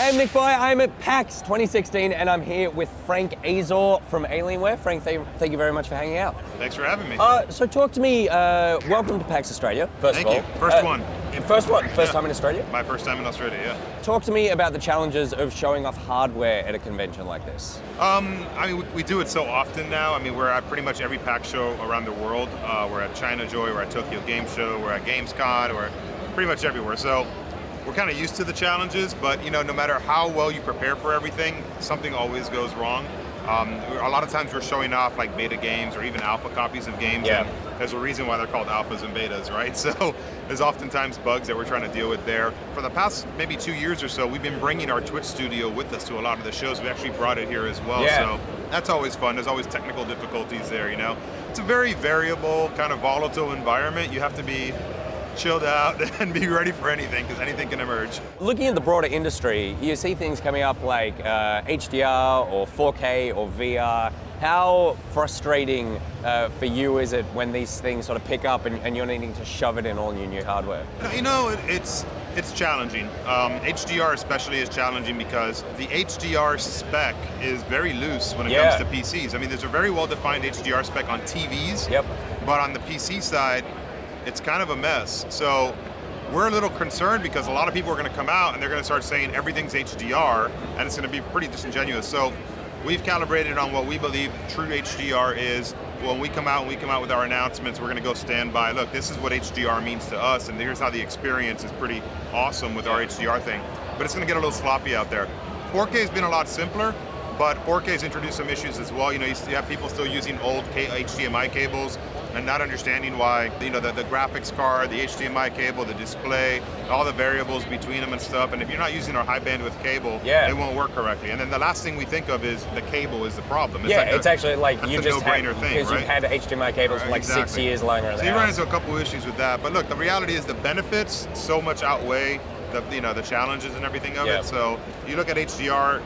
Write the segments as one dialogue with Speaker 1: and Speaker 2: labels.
Speaker 1: Hi, I'm NichBoy. I'm at PAX 2016 and I'm here with Frank Azor from Alienware. Frank, thank you very much for hanging out.
Speaker 2: Thanks for having me.
Speaker 1: So talk to me, welcome to PAX Australia, first of all.
Speaker 2: Thank you. First one.
Speaker 1: First time in Australia?
Speaker 2: My first time in Australia, yeah.
Speaker 1: Talk to me about the challenges of showing off hardware at a convention like this.
Speaker 2: I mean, we do it so often now. I mean, we're at pretty much every PAX show around the world. We're at China Joy, we're at Tokyo Game Show, we're at Gamescom, we're pretty much everywhere. So we're kind of used to the challenges, but no matter how well you prepare for everything, something always goes wrong. A lot of times we're showing off like beta games or even alpha copies of games.
Speaker 1: Yeah.
Speaker 2: And there's a reason why they're called alphas and betas, right? So there's oftentimes bugs that we're trying to deal with there. For the past maybe 2 years or so, we've been bringing our Twitch studio with us to a lot of the shows. We actually brought it here as well.
Speaker 1: Yeah.
Speaker 2: So that's always fun. There's always technical difficulties there, It's a very variable, kind of volatile environment. You have to be chilled out and be ready for anything, because anything can emerge.
Speaker 1: Looking at the broader industry, you see things coming up like HDR or 4K or VR. How frustrating for you is it when these things sort of pick up and you're needing to shove it in all your new hardware?
Speaker 2: It's challenging. HDR especially is challenging because the HDR spec is very loose when it comes to PCs. I mean, there's a very well-defined HDR spec on TVs, but on the PC side, it's kind of a mess. So we're a little concerned because a lot of people are going to come out and they're going to start saying everything's HDR, and it's going to be pretty disingenuous. So we've calibrated on what we believe true HDR is. When we come out with our announcements, we're going to go stand by. Look, this is what HDR means to us, and here's how the experience is pretty awesome with our HDR thing. But it's going to get a little sloppy out there. 4K has been a lot simpler, but 4K has introduced some issues as well. You have people still using old HDMI cables and not understanding why, the graphics card, the HDMI cable, the display, all the variables between them and stuff. And if you're not using our high bandwidth cable, it won't work correctly. And then the last thing we think of is the cable is the problem.
Speaker 1: It's actually like you just had,
Speaker 2: no-brainer thing,
Speaker 1: because
Speaker 2: right?
Speaker 1: You've had HDMI cables for like 6 years lying around the house.
Speaker 2: So you run into a couple issues with that. But look, the reality is the benefits so much outweigh the challenges and everything of it. So you look at HDR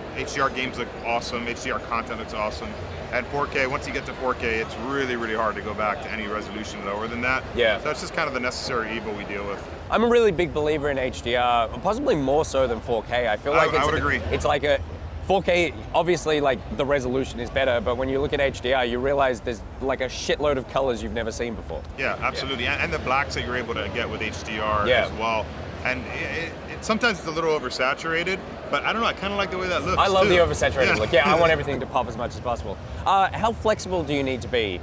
Speaker 2: games look awesome, HDR content looks awesome. And 4K, once you get to 4K, it's really, really hard to go back to any resolution lower than that. So it's just kind of the necessary evil we deal with.
Speaker 1: I'm a really big believer in HDR, possibly more so than 4K. I feel like
Speaker 2: I would agree.
Speaker 1: It's like a 4K, obviously like the resolution is better, but when you look at HDR, you realize there's like a shitload of colors you've never seen before.
Speaker 2: Yeah, absolutely. And the blacks that you're able to get with HDR as well. And sometimes it's a little oversaturated, but I don't know, I kind of like the way that looks.
Speaker 1: I love the oversaturated look. I want everything to pop as much as possible. How flexible do you need to be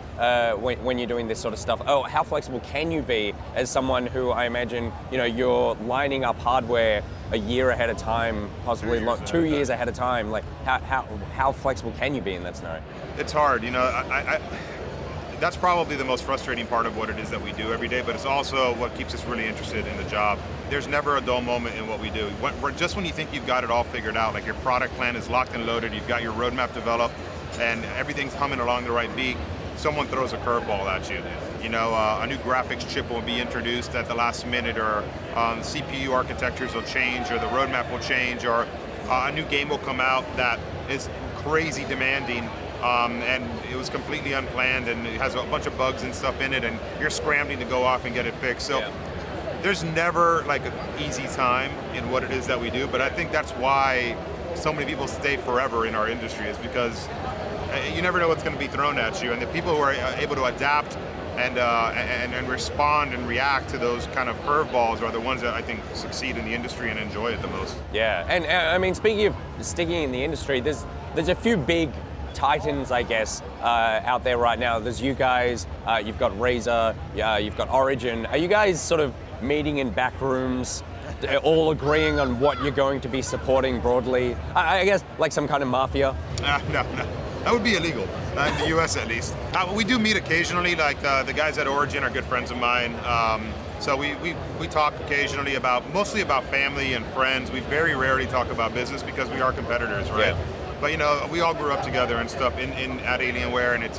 Speaker 1: when you're doing this sort of stuff? How flexible can you be as someone who, I imagine, you're lining up hardware a year ahead of time, possibly 2 years ahead of time. Like, how flexible can you be in that scenario?
Speaker 2: It's hard, that's probably the most frustrating part of what it is that we do every day, but it's also what keeps us really interested in the job. There's never a dull moment in what we do. Just when you think you've got it all figured out, like your product plan is locked and loaded, you've got your roadmap developed, and everything's humming along the right beat, someone throws a curveball at you. A new graphics chip will be introduced at the last minute, or CPU architectures will change, or the roadmap will change, or a new game will come out that is crazy demanding. And it was completely unplanned, and it has a bunch of bugs and stuff in it, and you're scrambling to go off and get it fixed. So there's never like an easy time in what it is that we do, but I think that's why so many people stay forever in our industry, is because you never know what's going to be thrown at you, and the people who are able to adapt and respond and react to those kind of curveballs are the ones that I think succeed in the industry and enjoy it the most.
Speaker 1: Yeah, and I mean, speaking of sticking in the industry, there's a few big titans, I guess, out there right now. There's you guys, you've got Razer, you've got Origin. Are you guys sort of meeting in back rooms, all agreeing on what you're going to be supporting broadly? I guess like some kind of mafia?
Speaker 2: No. That would be illegal, in the US at least. We do meet occasionally, like the guys at Origin are good friends of mine. So we talk occasionally mostly about family and friends. We very rarely talk about business because we are competitors, right? But we all grew up together and stuff at Alienware, and it's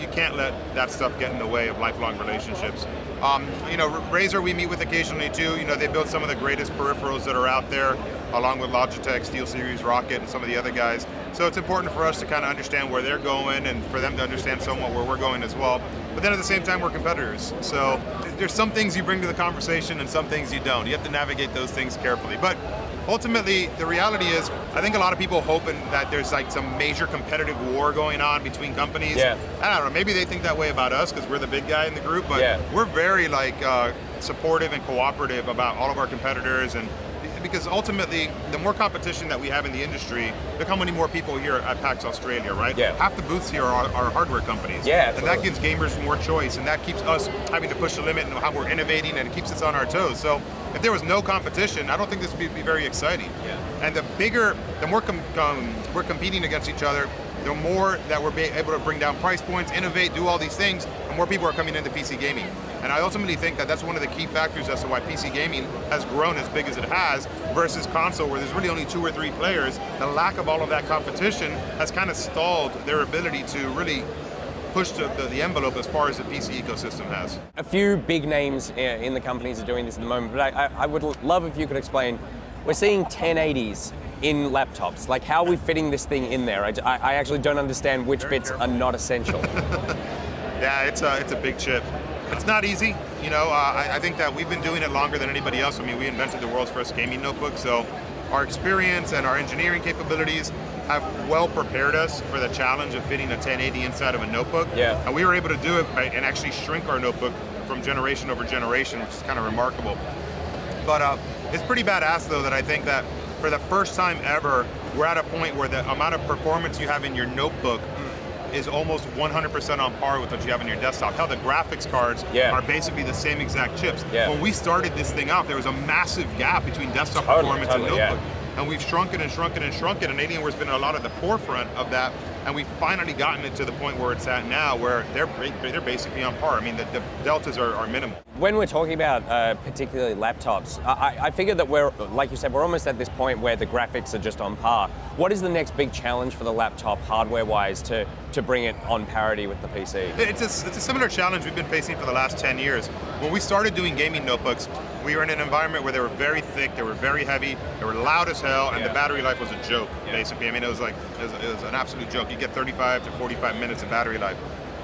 Speaker 2: you can't let that stuff get in the way of lifelong relationships. Razer we meet with occasionally too. They build some of the greatest peripherals that are out there, along with Logitech, SteelSeries, Rocket, and some of the other guys. So it's important for us to kind of understand where they're going, and for them to understand somewhat where we're going as well. but then at the same time, we're competitors. So there's some things you bring to the conversation and some things you don't. You have to navigate those things carefully. But ultimately, the reality is, I think a lot of people hoping that there's like some major competitive war going on between companies.
Speaker 1: Yeah.
Speaker 2: I don't know, maybe they think that way about us because we're the big guy in the group, but we're very like supportive and cooperative about all of our competitors, and because ultimately, the more competition that we have in the industry, look how many more people here at PAX Australia, right?
Speaker 1: Yeah.
Speaker 2: Half the booths here are hardware companies.
Speaker 1: Yeah,
Speaker 2: and that gives gamers more choice, and that keeps us having to push the limit and how we're innovating, and it keeps us on our toes. So if there was no competition, I don't think this would be very exciting.
Speaker 1: Yeah.
Speaker 2: And the more we're competing against each other, the more that we're able to bring down price points, innovate, do all these things, and more people are coming into PC gaming. And I ultimately think that that's one of the key factors as to why PC gaming has grown as big as it has versus console, where there's really only 2 or 3 players. The lack of all of that competition has kind of stalled their ability to really push the envelope as far as the PC ecosystem has.
Speaker 1: A few big names in the companies are doing this at the moment, but I would love if you could explain, we're seeing 1080s in laptops. Like, how are we fitting this thing in there? I actually don't understand which bits are not essential.
Speaker 2: Yeah, it's a big chip. It's not easy, you know. I think that we've been doing it longer than anybody else. I mean, we invented the world's first gaming notebook, so our experience and our engineering capabilities have well prepared us for the challenge of fitting a 1080 inside of a notebook.
Speaker 1: Yeah.
Speaker 2: And we were able to do it and actually shrink our notebook from generation over generation, which is kind of remarkable. But it's pretty badass, though, that I think that for the first time ever, we're at a point where the amount of performance you have in your notebook is almost 100% on par with what you have in your desktop. Hell, the graphics cards are basically the same exact chips.
Speaker 1: Yeah.
Speaker 2: When we started this thing out, there was a massive gap between desktop performance and notebook.
Speaker 1: Yeah.
Speaker 2: And we've shrunk it and shrunk it and shrunk it, and Alienware's been a lot at the forefront of that, and we've finally gotten it to the point where it's at now, where they're basically on par. I mean, the deltas are minimal.
Speaker 1: When we're talking about particularly laptops, I figure that we're, like you said, we're almost at this point where the graphics are just on par. What is the next big challenge for the laptop, hardware-wise, to bring it on parity with the PC?
Speaker 2: It's a similar challenge we've been facing for the last 10 years. When we started doing gaming notebooks, we were in an environment where they were very thick, they were very heavy, they were loud as hell, and the battery life was a joke, basically. I mean, it was an absolute joke. You get 35 to 45 minutes of battery life.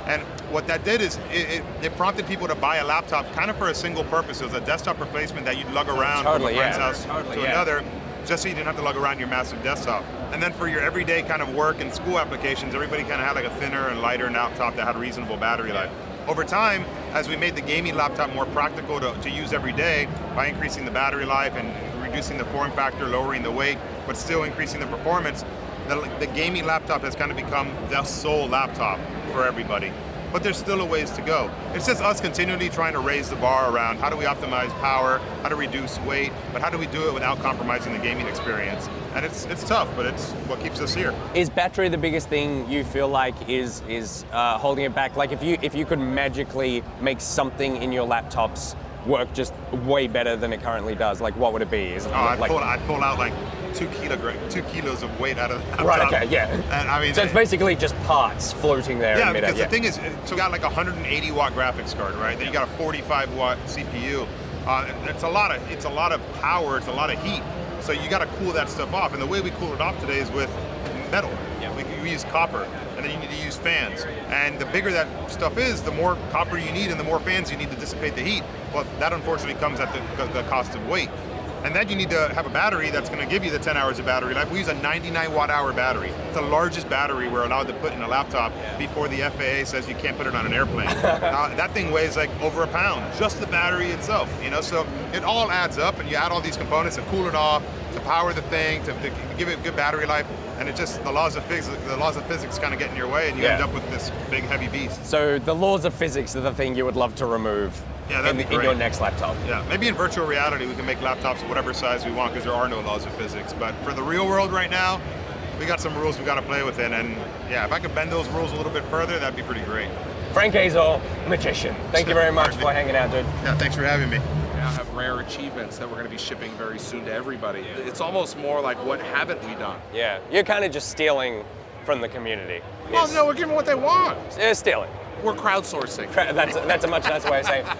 Speaker 2: And what that did is it prompted people to buy a laptop kind of for a single purpose. It was a desktop replacement that you'd lug around from a friend's house to another, just so you didn't have to lug around your massive desktop. And then for your everyday kind of work and school applications, everybody kind of had like a thinner and lighter laptop that had reasonable battery life. Over time, as we made the gaming laptop more practical to use every day by increasing the battery life and reducing the form factor, lowering the weight, but still increasing the performance, the gaming laptop has kind of become the sole laptop for everybody. But there's still a ways to go. It's just us continually trying to raise the bar around how do we optimize power, how to reduce weight, but how do we do it without compromising the gaming experience? And it's tough, but it's what keeps us here.
Speaker 1: Is battery the biggest thing you feel like is holding it back? Like if you could magically make something in your laptops work just way better than it currently does, like what would it be? Is it
Speaker 2: I'd pull out like 2 kilos of weight out of the laptop.
Speaker 1: Right, okay, yeah.
Speaker 2: And I mean,
Speaker 1: so it's basically just parts floating there in midair.
Speaker 2: Because the thing is, so we got like a 180 watt graphics card, right? Then you got a 45 watt CPU. It's a lot of power, it's a lot of heat. So you got to cool that stuff off. And the way we cool it off today is with metal. Yeah. We use copper, and then you need to use fans. And the bigger that stuff is, the more copper you need and the more fans you need to dissipate the heat. But that unfortunately comes at the cost of weight. And then you need to have a battery that's going to give you the 10 hours of battery life. We use a 99 watt hour battery. It's the largest battery we're allowed to put in a laptop before the FAA says you can't put it on an airplane. That thing weighs like over a pound, just the battery itself, you know? So it all adds up, and you add all these components to cool it off, to power the thing, to give it good battery life, and it just, the laws of physics kind of get in your way, and you end up with this big heavy beast.
Speaker 1: So the laws of physics are the thing you would love to remove in your next laptop.
Speaker 2: Yeah, maybe in virtual reality we can make laptops of whatever size we want because there are no laws of physics. But for the real world right now, we got some rules we got to play within, and yeah, if I could bend those rules a little bit further, that'd be pretty great.
Speaker 1: Frank Azor, magician. Thank you very much for hanging out, dude.
Speaker 2: Yeah, thanks for having me.
Speaker 3: Now have rare achievements that we're going to be shipping very soon to everybody. It's almost more like, what haven't we done?
Speaker 1: Yeah, you're kind of just stealing from the community.
Speaker 3: Well, no, we're giving what they want.
Speaker 1: Stealing.
Speaker 3: We're crowdsourcing.
Speaker 1: That's a much nicer way of saying it.